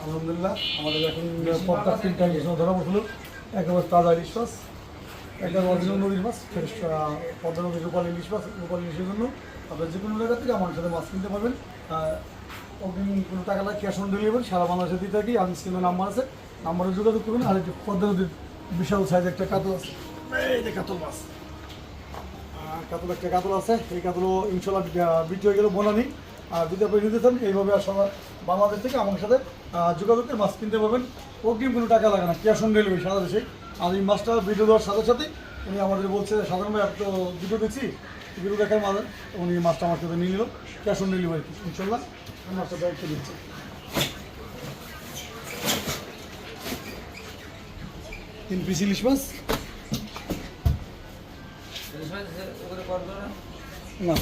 আলহামদুলিল্লাহ আমাদের এখন পদ্মার তিনটা ইলিশ মাছ ধরা পড়ছিল। একেবারে তাজা ইলিশ মাছ, একটা অরিজিনাল নদীর মাছ, ফ্রেশ পদ্মা নদীর রূপালী ইলিশ মাছ। রূপালী ইলিশের জন্য আপনার যে কোনো জায়গা থেকে আমার সাথে মাছ কিনতে পারবেন। অগ্রিম কোনো টাকা লাগে, ক্যাশ অন ডেলিভারি সারা বাংলাদেশে দিয়ে থাকি। আমি স্ক্রিনে নাম্বার আছে, নাম্বারে যোগাযোগ করবেন। আর একটি পদ্মা নদীর বিশাল সাইজ একটা কাতল আছে, এই যে কাতল মাছ, কাতল একটা কাতল আছে। এই কাতলও ইনশাল্লাহ বিক্রি হয়ে গেলে বোনানি। আর যদি আপনি নিতে চান এইভাবে আর সবার বাংলাদেশ থেকে আমার সাথে যোগাযোগ করে মাছ কিনতে পারবেন। অগ্রিম কোনো টাকা লাগে না, ক্যাশ অন ডেলিভারি সারা দেশে। আর এই মাছটা ভিডিও দেওয়ার সাথে সাথে উনি আমাদের বলছে সাধারণ ভাই, আপনি তো ভিডিও দেখছি, ভিডিও দেখার মাঝে উনি মাছটা আমার সাথে নিয়ে নিল ক্যাশ অন ডেলিভারি। ইনশাল্লাহ আমি মাছটা দায়িত্ব দিচ্ছি। 3 পিস ইলিশ মাছ না,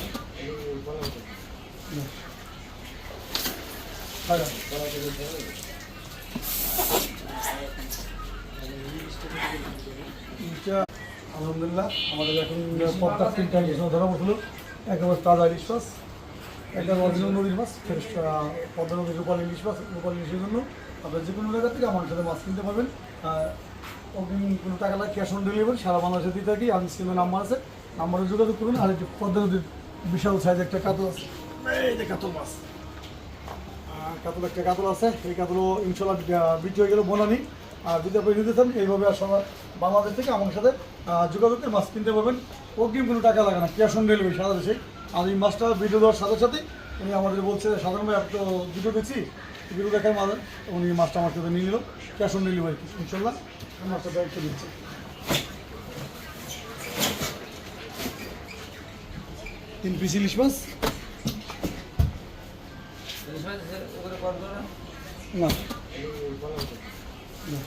আলহামদুলিল্লাহ আমাদের এখন পদ্মার তিনটা ইলিশ মাছ ধরা পড়ছিল। একেবারে তাজা ইলিশ মাছ, একটা অরিজিনাল নদীর মাছ, ফ্রেশ পদ্মা নদীর রূপালী ইলিশ মাছ। রূপালী ইলিশের জন্য আপনার যে কোনো জায়গা থেকে আমার সাথে মাছ কিনতে পারবেন। অগ্রিম কোনো টাকা লাগে, ক্যাশ অন ডেলিভারি সারা বাংলাদেশে দিয়ে থাকি। আমি স্ক্রিনে নাম্বার আছে, নাম্বারে যোগাযোগ করবেন। আর একটি পদ্মা নদীর বিশাল সাইজ একটা কাতল আছে, এই যে কাতল মাছ, কাতল একটা কাতল আছে। এই কাতলও ইনশাল্লাহ বিক্রি হয়ে গেলে বোনানি। আর যদি আপনি নিতে চান এইভাবে আর সবার বাংলাদেশ থেকে আমার সাথে যোগাযোগ করে মাছ কিনতে পারবেন। অগ্রিম কোনো টাকা লাগে না, ক্যাশ অন ডেলিভারি সারা দেশে। আর এই মাছটা ভিডিও দেওয়ার সাথে সাথে উনি আমাদের বলছে সাধারণ ভাই, আপনি তো ভিডিও দেখছি, ভিডিও দেখার মাঝে উনি মাছটা আমার সাথে নিয়ে নিল ক্যাশ অন ডেলিভারি। ইনশাল্লাহ আমি মাছটা দায়িত্ব দিচ্ছি। 3 পিস ইলিশ মাছ না, না।